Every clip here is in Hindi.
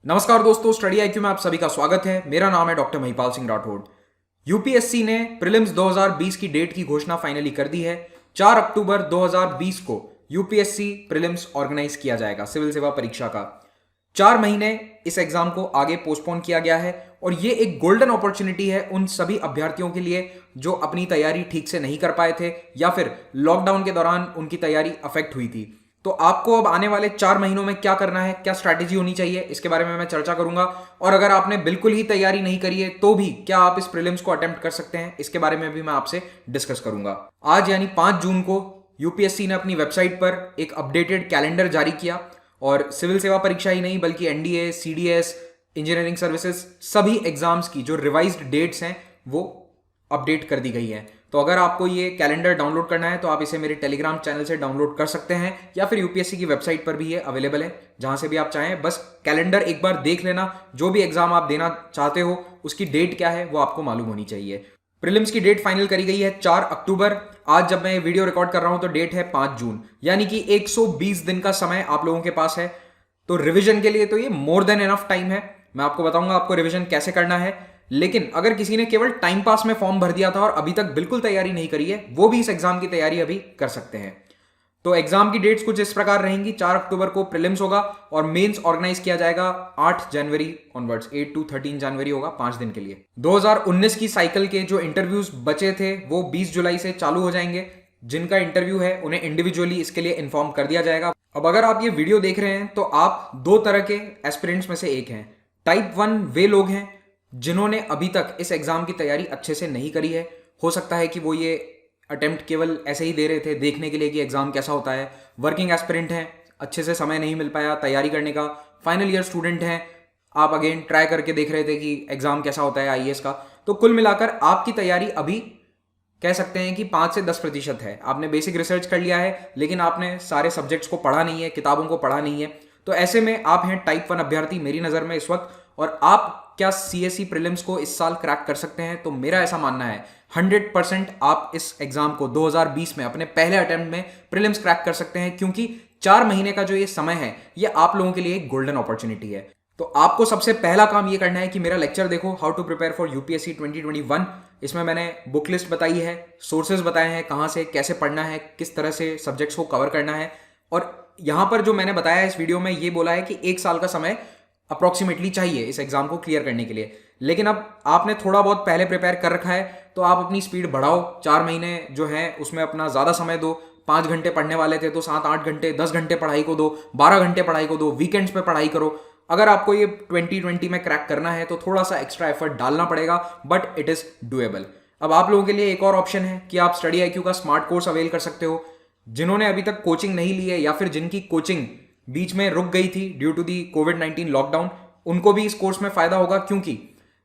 नमस्कार दोस्तों, स्टडी आईक्यू में आप सभी का स्वागत है। मेरा नाम है डॉक्टर महिपाल सिंह राठौड़। यूपीएससी ने प्रीलिम्स 2020 की डेट की घोषणा फाइनली कर दी है। 4 अक्टूबर 2020 को यूपीएससी प्रीलिम्स ऑर्गेनाइज किया जाएगा, सिविल सेवा परीक्षा का। 4 महीने इस एग्जाम को आगे पोस्टपोन किया गया है और ये एक गोल्डन अपॉर्चुनिटी है उन सभी अभ्यर्थियों के लिए जो अपनी तैयारी ठीक से नहीं कर पाए थे या फिर लॉकडाउन के दौरान उनकी तैयारी अफेक्ट हुई थी। तो आपको अब आने वाले 4 महीनों में क्या करना है, क्या स्ट्रैटेजी होनी चाहिए, इसके बारे में मैं चर्चा करूंगा। और अगर आपने बिल्कुल ही तैयारी नहीं करी है तो भी क्या आप इस प्रीलिम्स को अटेम्प्ट कर सकते हैं, इसके बारे में भी मैं आपसे डिस्कस करूंगा। आज यानी 5 जून को यूपीएससी ने अपनी वेबसाइट पर एक अपडेटेड कैलेंडर जारी किया और सिविल सेवा परीक्षा ही नहीं बल्कि एनडीए, सीडीएस, इंजीनियरिंग सर्विसेज सभी एग्जाम्स की जो रिवाइज्ड डेट्स हैं वो अपडेट कर दी गई है। तो अगर आपको ये कैलेंडर डाउनलोड करना है तो आप इसे मेरे टेलीग्राम चैनल से डाउनलोड कर सकते हैं या फिर यूपीएससी की वेबसाइट पर भी ये अवेलेबल है, जहां से भी आप चाहें। बस कैलेंडर एक बार देख लेना, जो भी एग्जाम आप देना चाहते हो उसकी डेट क्या है वो आपको मालूम होनी चाहिए। प्रीलिम्स की डेट फाइनल करी गई है 4 अक्टूबर। आज जब मैं ये वीडियो रिकॉर्ड कर रहा हूं तो डेट है 5 जून, यानी कि 120 दिन का समय आप लोगों के पास है। तो रिवीजन के लिए तो ये मोर देन एनफ टाइम है। मैं आपको बताऊंगा आपको रिवीजन कैसे करना है। लेकिन अगर किसी ने केवल टाइम पास में फॉर्म भर दिया था और अभी तक बिल्कुल तैयारी नहीं करी है, वो भी इस एग्जाम की तैयारी अभी कर सकते हैं। तो एग्जाम की डेट्स कुछ इस प्रकार रहेंगी। 4 अक्टूबर को प्रीलिम्स होगा और मेंस ऑर्गेनाइज किया जाएगा 8 जनवरी ऑनवर्ड्स, 8 to 13 जनवरी होगा, 5 दिन के लिए। 2019 की साइकिल के जो इंटरव्यूज बचे थे वो 20 जुलाई से चालू हो जाएंगे। जिनका इंटरव्यू है उन्हें इंडिविजुअली इसके लिए इन्फॉर्म कर दिया जाएगा। अब अगर आप ये वीडियो देख रहे हैं तो आप 2 तरह के एस्पिरेंट्स में से एक हैं। टाइप 1 वे लोग हैं जिन्होंने अभी तक इस एग्जाम की तैयारी अच्छे से नहीं करी है। हो सकता है कि वो ये अटेम्प्ट केवल ऐसे ही दे रहे थे देखने के लिए कि एग्जाम कैसा होता है। वर्किंग एस्पिरेंट हैं, अच्छे से समय नहीं मिल पाया तैयारी करने का। फाइनल ईयर स्टूडेंट हैं, आप अगेन ट्राई करके देख रहे थे कि एग्जाम कैसा होता है आईएएस का। तो कुल मिलाकर आपकी तैयारी अभी कह सकते हैं कि 5 से 10% है। आपने बेसिक रिसर्च कर लिया है लेकिन आपने सारे सब्जेक्ट्स को पढ़ा नहीं है, किताबों को पढ़ा नहीं है। तो ऐसे में आप हैं टाइप 1 अभ्यर्थी मेरी नज़र में इस वक्त। और आप क्या सीएससी प्रीलिम्स को इस साल क्रैक कर सकते हैं? तो मेरा ऐसा मानना है 100% आप इस एग्जाम को 2020 में अपने पहले अटेम्प्ट में प्रीलिम्स क्रैक कर सकते हैं, क्योंकि 4 महीने का जो ये समय है ये आप लोगों के लिए एक गोल्डन अपॉर्चुनिटी है। तो आपको सबसे पहला काम ये करना है कि मेरा लेक्चर देखो, how to prepare for UPSC 2021। इसमें मैंने बुक लिस्ट बताई है, सोर्सेज बताए हैं, कहां से कैसे पढ़ना है, किस तरह से सब्जेक्ट्स को कवर करना है। और यहां पर जो मैंने बताया इस वीडियो में ये बोला है कि 1 साल का समय अप्रोक्सीमेटली चाहिए इस एग्जाम को क्लियर करने के लिए। लेकिन अब आपने थोड़ा बहुत पहले प्रिपेयर कर रखा है तो आप अपनी स्पीड बढ़ाओ। 4 महीने जो है उसमें अपना ज़्यादा समय दो। 5 घंटे पढ़ने वाले थे तो 7-8 घंटे, 10 घंटे पढ़ाई को दो, 12 घंटे पढ़ाई को दो, वीकेंड्स पे पढ़ाई करो। अगर आपको ये 2020 में क्रैक करना है तो थोड़ा सा एक्स्ट्रा एफर्ट डालना पड़ेगा, बट इट इज़ डूएबल। अब आप लोगों के लिए एक और ऑप्शन है कि आप स्टडी आईक्यू का स्मार्ट कोर्स अवेल कर सकते हो। जिन्होंने अभी तक कोचिंग नहीं ली है या फिर जिनकी कोचिंग बीच में रुक गई थी ड्यू टू दी कोविड-19 लॉकडाउन, उनको भी इस कोर्स में फायदा होगा, क्योंकि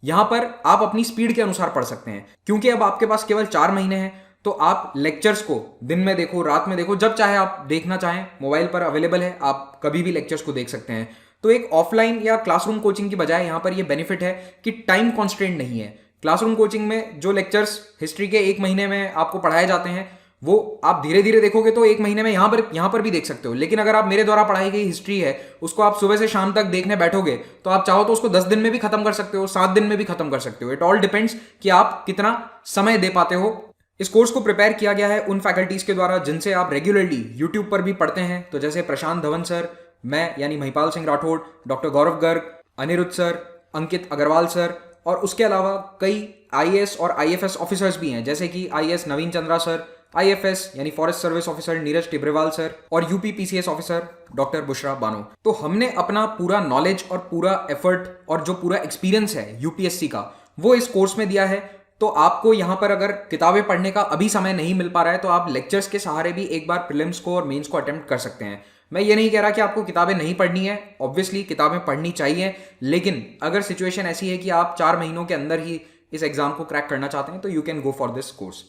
यहां पर आप अपनी स्पीड के अनुसार पढ़ सकते हैं। क्योंकि अब आपके पास केवल 4 महीने हैं तो आप लेक्चर्स को दिन में देखो, रात में देखो, जब चाहे आप देखना चाहें। मोबाइल पर अवेलेबल है, आप कभी भी लेक्चर्स को देख सकते हैं। तो एक ऑफलाइन या क्लासरूम कोचिंग की बजाय यहां पर यह बेनिफिट है कि टाइम कॉन्स्ट्रेंट नहीं है। क्लासरूम कोचिंग में जो लेक्चर्स हिस्ट्री के 1 महीने में आपको पढ़ाए जाते हैं वो आप धीरे धीरे देखोगे तो 1 महीने में यहां पर भी देख सकते हो। लेकिन अगर आप मेरे द्वारा पढ़ाई गई हिस्ट्री है उसको आप सुबह से शाम तक देखने बैठोगे तो आप चाहो तो उसको 10 दिन में भी खत्म कर सकते हो, 7 दिन में भी खत्म कर सकते हो। इट ऑल डिपेंड्स कि आप कितना समय दे पाते हो। इस कोर्स को प्रिपेयर किया गया है उन फैकल्टीज के द्वारा जिनसे आप रेगुलरली यूट्यूब पर भी पढ़ते हैं। तो जैसे प्रशांत धवन सर, मैं यानी महिपाल सिंह राठौड़, डॉक्टर गौरव गर्ग, अनिरुद्ध सर, अंकित अग्रवाल सर, और उसके अलावा कई आईएएस और आईएफएस ऑफिसर्स भी हैं, जैसे कि IAS Naveen Chandra sir, IFS यानी forest service officer Neeraj Tibrewal sir, और UP PCS officer doctor Bushra Bano. तो हमने अपना पूरा नॉलेज और पूरा एफर्ट और जो पूरा एक्सपीरियंस है यूपीएससी का वो इस कोर्स में दिया है। तो आपको यहां पर अगर किताबें पढ़ने का अभी समय नहीं मिल पा रहा है तो आप लेक्चर्स के सहारे भी एक बार प्रीलिम्स को और मेंस को अटेम्प्ट कर सकते हैं। मैं ये नहीं कह रहा कि आपको किताबें नहीं पढ़नी है, ऑब्वियसली किताबें पढ़नी चाहिए। लेकिन अगर सिचुएशन ऐसी है कि आप 4 महीनों के अंदर ही इस एग्जाम को क्रैक करना चाहते हैं तो you can go for this course.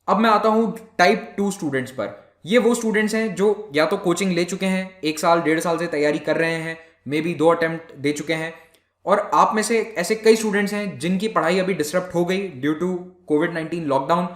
अब मैं आता हूं टाइप 2 स्टूडेंट्स पर। ये वो स्टूडेंट्स हैं जो या तो कोचिंग ले चुके हैं, 1 साल 1.5 साल से तैयारी कर रहे हैं, मे बी 2 अटेम्प्ट दे चुके हैं, और आप में से ऐसे कई स्टूडेंट्स हैं जिनकी पढ़ाई अभी डिसरप्ट हो गई ड्यू टू कोविड-19 लॉकडाउन।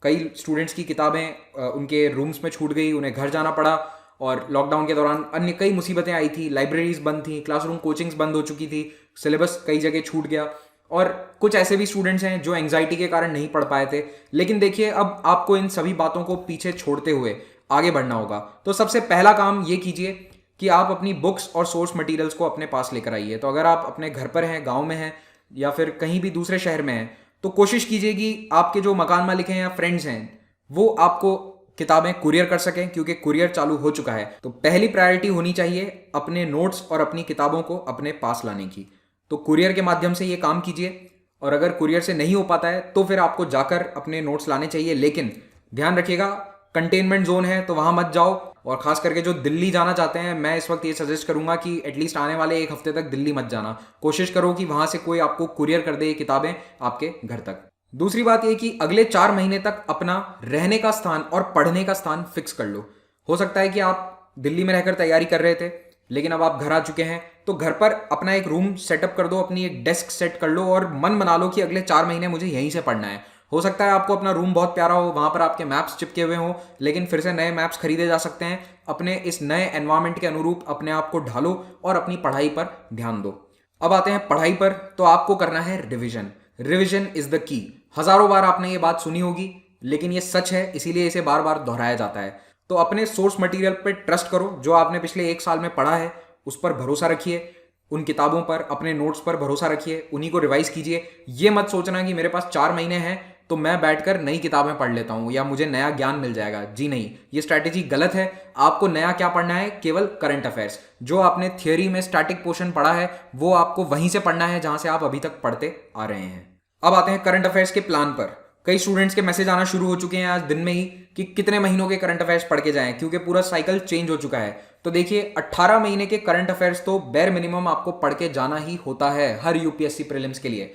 कई स्टूडेंट्स की किताबें उनके रूम्स में छूट गई, उन्हें घर जाना पड़ा, और लॉकडाउन के दौरान अन्य कई मुसीबतें आई थी, लाइब्रेरीज बंद थी, क्लासरूम कोचिंग्स बंद हो चुकी थी, सिलेबस कई जगह छूट गया और कुछ ऐसे भी स्टूडेंट्स हैं जो एंग्जाइटी के कारण नहीं पढ़ पाए थे। लेकिन देखिए, अब आपको इन सभी बातों को पीछे छोड़ते हुए आगे बढ़ना होगा। तो सबसे पहला काम ये कीजिए कि आप अपनी बुक्स और सोर्स मटेरियल्स को अपने पास लेकर आइए। तो अगर आप अपने घर पर हैं, गांव में हैं या फिर कहीं भी दूसरे शहर में हैं, तो कोशिश कीजिए कि आपके जो मकान मालिक हैं या फ्रेंड्स हैं वो आपको किताबें कुरियर कर सकें, क्योंकि कुरियर चालू हो चुका है। तो पहली प्रायोरिटी होनी चाहिए अपने नोट्स और अपनी किताबों को अपने पास लाने की। तो कुरियर के माध्यम से ये काम कीजिए, और अगर कुरियर से नहीं हो पाता है तो फिर आपको जाकर अपने नोट्स लाने चाहिए। लेकिन ध्यान रखिएगा, कंटेनमेंट जोन है तो वहां मत जाओ, और खास करके जो दिल्ली जाना चाहते हैं, मैं इस वक्त ये सजेस्ट करूंगा कि एटलीस्ट आने वाले एक हफ्ते तक दिल्ली मत जाना। कोशिश करो कि वहां से कोई आपको कुरियर कर दे ये किताबें आपके घर तक। दूसरी बात यह कि अगले 4 महीने तक अपना रहने का स्थान और पढ़ने का स्थान फिक्स कर लो। हो सकता है कि आप दिल्ली में रहकर तैयारी कर रहे थे, लेकिन अब आप घर आ चुके हैं, तो घर पर अपना एक रूम सेटअप कर दो, अपनी एक डेस्क सेट कर लो और मन बना लो कि अगले 4 महीने मुझे यहीं से पढ़ना है। हो सकता है आपको अपना रूम बहुत प्यारा हो, वहां पर आपके मैप्स चिपके हुए हों, लेकिन फिर से नए मैप्स खरीदे जा सकते हैं। अपने इस नए एनवायरमेंट के अनुरूप अपने आप को ढालो और अपनी पढ़ाई पर ध्यान दो। अब आते हैं पढ़ाई पर। तो आपको करना है revision. Revision is the key. हजारों बार आपने ये बात सुनी होगी, लेकिन ये सच है, इसीलिए इसे बार बार दोहराया जाता है। तो अपने सोर्स मटेरियल पर ट्रस्ट करो। जो आपने पिछले 1 साल में पढ़ा है उस पर भरोसा रखिए, उन किताबों पर, अपने नोट्स पर भरोसा रखिए, उन्हीं को रिवाइज कीजिए। ये मत सोचना कि मेरे पास 4 महीने हैं तो मैं बैठकर नई किताबें पढ़ लेता हूं या मुझे नया ज्ञान मिल जाएगा। जी नहीं, ये स्ट्रैटेजी गलत है। आपको नया क्या पढ़ना है? केवल करंट अफेयर्स। जो आपने थियोरी में स्टैटिक पोर्शन पढ़ा है वो आपको वहीं से पढ़ना है जहां से आप अभी तक पढ़ते आ रहे हैं। अब आते हैं करंट अफेयर्स के प्लान पर। कई स्टूडेंट्स के मैसेज आना शुरू हो चुके हैं आज दिन में ही कि कितने महीनों के करंट अफेयर्स पढ़ के जाएं, क्योंकि पूरा साइकिल चेंज हो चुका है। तो देखिए, 18 महीने के करंट अफेयर्स तो बेर मिनिमम आपको पढ़ के जाना ही होता है हर यूपीएससी प्रीलिम्स के लिए।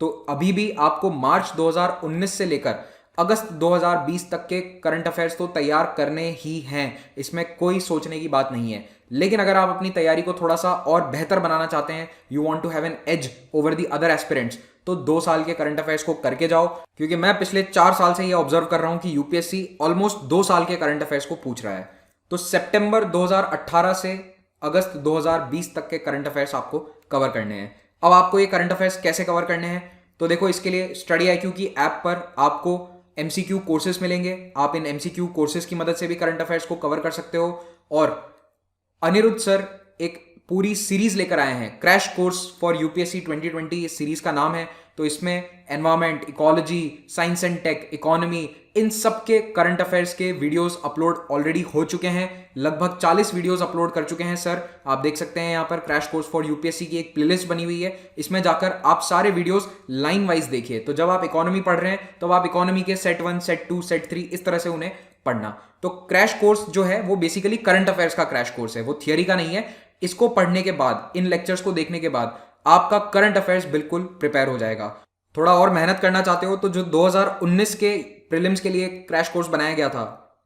तो अभी भी आपको मार्च 2019 से लेकर अगस्त 2020 तक के करंट अफेयर्स तो तैयार करने ही हैं, इसमें कोई सोचने की बात नहीं है। लेकिन अगर आप अपनी तैयारी को थोड़ा सा और बेहतर बनाना चाहते हैं, you want to have an edge over the other aspirants, तो 2 साल के करंट अफेयर्स को करके जाओ। क्योंकि मैं पिछले 4 साल से ये ऑब्जर्व कर रहा हूं कि यूपीएससी ऑलमोस्ट 2 साल के करंट अफेयर्स को पूछ रहा है। तो सितंबर 2018 से अगस्त 2020 तक के करंट अफेयर्स आपको कवर करने हैं। अब आपको ये करंट अफेयर्स कैसे कवर करने हैं? तो देखो, इसके लिए स्टडी आईक्यू की ऐप पर आपको एमसीक्यू कोर्सेज मिलेंगे। आप इन एमसीक्यू कोर्सेज की मदद से भी करंट अफेयर्स को कवर कर सकते हो। और अनिरुद्ध सर एक पूरी सीरीज लेकर आए हैं, क्रैश कोर्स फॉर यूपीएससी 2020 इस सीरीज का नाम है। तो इसमें environment, ecology, science and tech, economy, इन सब के करंट अफेयर्स के वीडियोस अपलोड ऑलरेडी हो चुके हैं। लगभग 40 वीडियोस अपलोड कर चुके हैं सर। आप देख सकते हैं यहाँ पर क्रैश कोर्स फॉर यूपीएससी की एक प्लेलिस्ट बनी हुई है, इसमें जाकर आप सारे वीडियोस लाइन वाइज देखिए। तो जब आप इकोनॉमी पढ़ रहे हैं तो आप इकोनॉमी के सेट 1, सेट 2, सेट 3 इस तरह से उन्हें पढ़ना। तो क्रैश कोर्स जो है वो बेसिकली करंट अफेयर्स का क्रैश कोर्स है, वो थियरी का नहीं है। इसको पढ़ने के बाद, इन लेक्चर्स को देखने के बाद आपका करंट अफेयर्स बिल्कुल प्रिपेयर हो जाएगा। थोड़ा और मेहनत करना चाहते हो तो जो 2019 के प्रीलिम्स के लिए क्रैश कोर्स बनाया गया था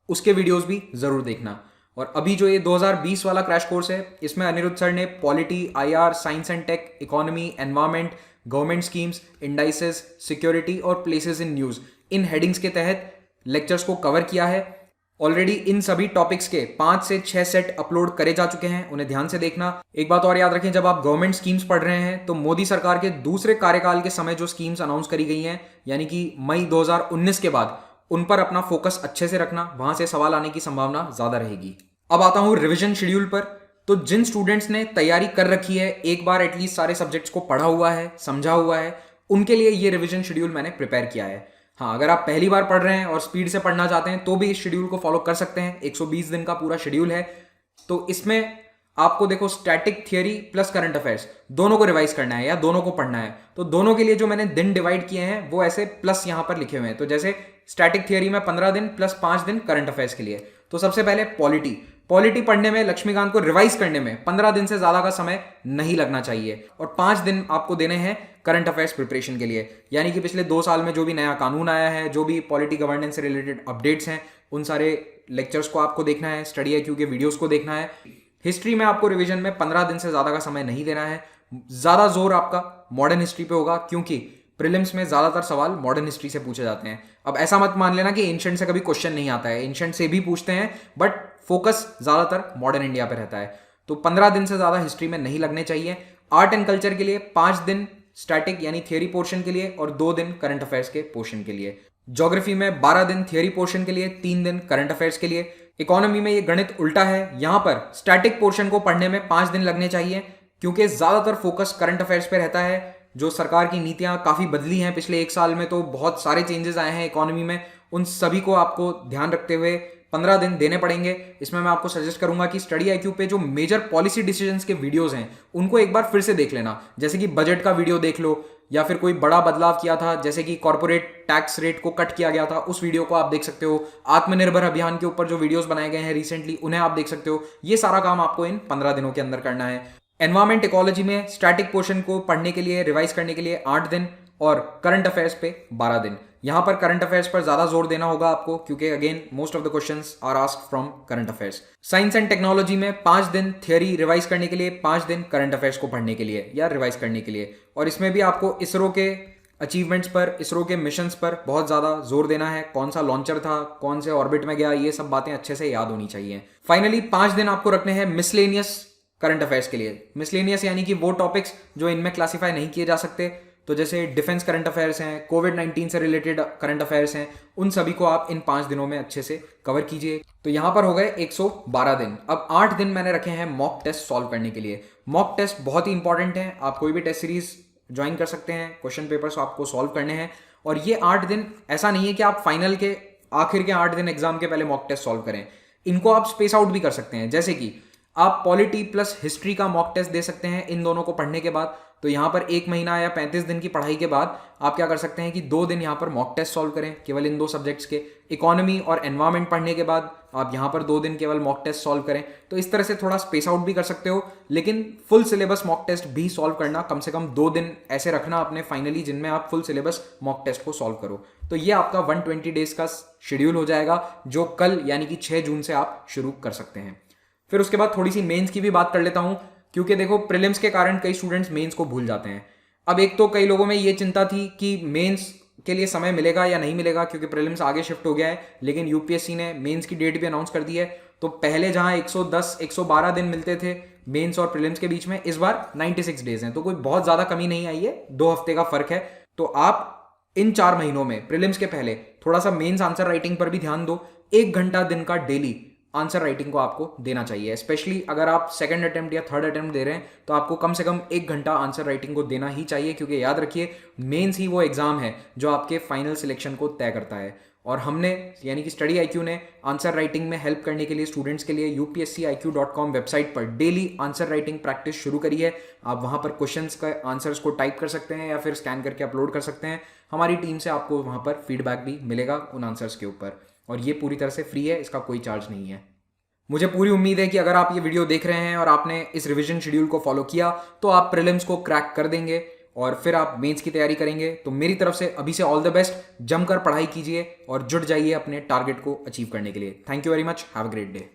उसके वीडियोस भी जरूर देखना। और अभी जो ये 2020 वाला क्रैश कोर्स है, इसमें अनिरुद्ध सर ने polity, IR, science and tech, economy, environment, government schemes, indices, security और प्लेसेस इन न्यूज, इन हेडिंग्स के तहत लेक्चर्स को कवर किया है। ऑलरेडी इन सभी टॉपिक्स के 5 से 6 सेट अपलोड करे जा चुके हैं, उन्हें ध्यान से देखना। एक बात और याद रखें, जब आप गवर्नमेंट स्कीम्स पढ़ रहे हैं तो मोदी सरकार के दूसरे कार्यकाल के समय जो स्कीम्स अनाउंस करी गई हैं, यानी कि मई 2019 के बाद, उन पर अपना फोकस अच्छे से रखना, वहां से सवाल आने की संभावना ज्यादा रहेगी। अब आता हूं रिविजन शेड्यूल पर। तो जिन स्टूडेंट्स ने तैयारी कर रखी है, एक बार एटलीस्ट सारे सब्जेक्ट्स को पढ़ा हुआ है, समझा हुआ है, उनके लिए ये रिविजन शेड्यूल मैंने प्रिपेयर किया है। हाँ, अगर आप पहली बार पढ़ रहे हैं और स्पीड से पढ़ना चाहते हैं तो भी इस शेड्यूल को फॉलो कर सकते हैं। 120 दिन का पूरा शेड्यूल है। तो इसमें आपको देखो, static theory plus current affairs दोनों को रिवाइज करना है या दोनों को पढ़ना है। तो दोनों के लिए जो मैंने दिन डिवाइड किए हैं वो ऐसे प्लस यहां पर लिखे हुए हैं। तो जैसे स्टैटिक थियरी में 15 दिन प्लस 5 दिन करंट अफेयर्स के लिए। तो सबसे पहले पॉलिटी पढ़ने में, लक्ष्मीकांत को रिवाइज करने में 15 दिन से ज्यादा का समय नहीं लगना चाहिए, और 5 दिन आपको देने हैं करंट अफेयर्स प्रिपरेशन के लिए। यानी कि पिछले 2 साल में जो भी नया कानून आया है, जो भी पॉलिटी गवर्नेंस से रिलेटेड अपडेट्स हैं, उन सारे लेक्चर्स को आपको देखना है, स्टडी आईक्यू के वीडियोस को देखना है। हिस्ट्री में आपको रिवीजन में 15 दिन से ज्यादा का समय नहीं देना है। ज्यादा जोर आपका मॉडर्न हिस्ट्री पे होगा, क्योंकि प्रीलिम्स में ज़्यादातर सवाल मॉडर्न हिस्ट्री से पूछे जाते हैं। अब ऐसा मत मान लेना कि एंशंट से कभी क्वेश्चन नहीं आता है, एंशंट से भी पूछते हैं, बट फोकस ज़्यादातर मॉडर्न इंडिया पे रहता है। तो 15 दिन से ज़्यादा हिस्ट्री में नहीं लगने चाहिए। आर्ट एंड कल्चर के लिए 5 दिन स्टैटिक यानी थियोरी पोर्शन के लिए और 2 दिन करंट अफेयर्स के पोर्शन के लिए। ज्योग्राफी में 12 दिन थियोरी पोर्शन के लिए, 3 दिन करंट अफेयर्स के लिए। इकोनॉमी में ये गणित उल्टा है, यहां पर स्टैटिक पोर्शन को पढ़ने में 5 दिन लगने चाहिए, क्योंकि ज्यादातर फोकस करंट अफेयर्स पे रहता है। जो सरकार की नीतियां काफी बदली हैं पिछले 1 साल में, तो बहुत सारे चेंजेस आए हैं इकोनॉमी में, उन सभी को आपको ध्यान रखते हुए 15 दिन देने पड़ेंगे। इसमें मैं आपको सजेस्ट करूंगा कि स्टडी आईक्यू पे जो मेजर पॉलिसी डिसीजंस के वीडियोस हैं उनको एक बार फिर से देख लेना, जैसे कि बजट का वीडियो देख लो, या फिर कोई बड़ा बदलाव किया था जैसे कि कॉर्पोरेट टैक्स रेट को कट किया गया था, उस वीडियो को आप देख सकते हो। आत्मनिर्भर अभियान के ऊपर जो वीडियोस बनाए गए हैं रिसेंटली, उन्हें आप देख सकते हो। ये सारा काम आपको इन 15 दिनों के अंदर करना है। एनवायरमेंट इकोलॉजी में स्टैटिक पोर्शन को पढ़ने के लिए, रिवाइज करने के लिए 8 दिन और करंट अफेयर्स पे 12 दिन। यहां पर करंट अफेयर्स पर ज्यादा जोर देना होगा आपको, क्योंकि again most of the questions are asked from current affairs. Science and technology में 5 दिन थ्योरी रिवाइज करने के लिए, 5 दिन करंट अफेयर्स को पढ़ने के लिए या रिवाइज करने के लिए। और इसमें भी आपको इसरो के अचीवमेंट्स पर, इसरो के मिशंस पर बहुत ज़्यादा जोर देना है। कौन सा लॉन्चर था, कौन से ऑर्बिट में गया, ये सब बातें अच्छे से याद होनी चाहिए। फाइनली 5 दिन आपको रखने हैं मिसलेनियस करंट अफेयर्स के लिए। मिसलेनियस यानी कि वो टॉपिक्स जो इनमें क्लासीफाई नहीं किए जा सकते, तो जैसे डिफेंस करंट अफेयर्स हैं, कोविड-19 से रिलेटेड करंट अफेयर्स हैं, उन सभी को आप इन 5 दिनों में अच्छे से कवर कीजिए। तो यहां पर हो गए 112 दिन। अब 8 दिन मैंने रखे हैं मॉक टेस्ट सॉल्व करने के लिए। मॉक टेस्ट बहुत ही इंपॉर्टेंट है, आप कोई भी टेस्ट सीरीज ज्वाइन कर सकते हैं, क्वेश्चन पेपर्स आपको सॉल्व करने हैं। और ये 8 दिन ऐसा नहीं है कि आप फाइनल के आखिर के 8 दिन एग्जाम के पहले मॉक टेस्ट सॉल्व करें, इनको आप स्पेस आउट भी कर सकते हैं। जैसे कि आप पॉलिटी प्लस हिस्ट्री का मॉक टेस्ट दे सकते हैं इन दोनों को पढ़ने के बाद। तो यहाँ पर 1 महीना या 35 दिन की पढ़ाई के बाद आप क्या कर सकते हैं कि 2 दिन यहाँ पर मॉक टेस्ट सॉल्व करें केवल इन 2 सब्जेक्ट्स के। इकोनॉमी और एनवायरमेंट पढ़ने के बाद आप यहाँ पर 2 दिन केवल मॉक टेस्ट सॉल्व करें। तो इस तरह से थोड़ा स्पेस आउट भी कर सकते हो, लेकिन फुल सिलेबस मॉक टेस्ट भी सॉल्व करना, कम से कम 2 दिन ऐसे रखना अपने फाइनली जिनमें आप फुल सिलेबस मॉक टेस्ट को सॉल्व करो। तो ये आपका 120 डेज का शेड्यूल हो जाएगा, जो कल यानी कि 6 जून से आप शुरू कर सकते हैं। फिर उसके बाद थोड़ी सी मेंस की भी बात कर लेता हूं, क्योंकि देखो प्रीलिम्स के कारण कई स्टूडेंट्स मेंस को भूल जाते हैं। अब एक तो कई लोगों में ये चिंता थी कि मेंस के लिए समय मिलेगा या नहीं मिलेगा, क्योंकि प्रीलिम्स आगे शिफ्ट हो गया है, लेकिन यूपीएससी ने मेंस की डेट भी अनाउंस कर दी है। तो पहले जहां 110-112 दिन मिलते थे मेंस और प्रीलिम्स के बीच में, इस बार 96 डेज हैं। तो कोई बहुत ज्यादा कमी नहीं आई है, 2 हफ्ते का फर्क है। तो आप इन 4 महीनों में प्रीलिम्स के पहले थोड़ा सा मेंस आंसर राइटिंग पर भी ध्यान दो। 1 घंटा दिन का डेली आंसर राइटिंग को आपको देना चाहिए। स्पेशली अगर आप सेकंड अटेम्प्ट या थर्ड अटेम्प्ट दे रहे हैं तो आपको कम से कम 1 घंटा आंसर राइटिंग को देना ही चाहिए, क्योंकि याद रखिए मेंस ही वो एग्जाम है जो आपके फाइनल सिलेक्शन को तय करता है। और हमने यानी कि स्टडी आईक्यू ने आंसर राइटिंग में हेल्प करने के लिए स्टूडेंट्स के लिए upsciq.com वेबसाइट पर डेली आंसर राइटिंग प्रैक्टिस शुरू करी है। आप वहां पर क्वेश्चंस का आंसर्स को टाइप कर सकते हैं या फिर स्कैन करके अपलोड कर सकते हैं। हमारी टीम से आपको वहां पर फीडबैक भी मिलेगा उन आंसर्स के ऊपर, और ये पूरी तरह से फ्री है, इसका कोई चार्ज नहीं है। मुझे पूरी उम्मीद है कि अगर आप ये वीडियो देख रहे हैं और आपने इस रिवीजन शेड्यूल को फॉलो किया तो आप प्रीलिम्स को क्रैक कर देंगे और फिर आप मेंस की तैयारी करेंगे। तो मेरी तरफ से अभी से ऑल द बेस्ट, जमकर पढ़ाई कीजिए और जुट जाइए अपने टारगेट को अचीव करने के लिए। Thank you very much, have a great day.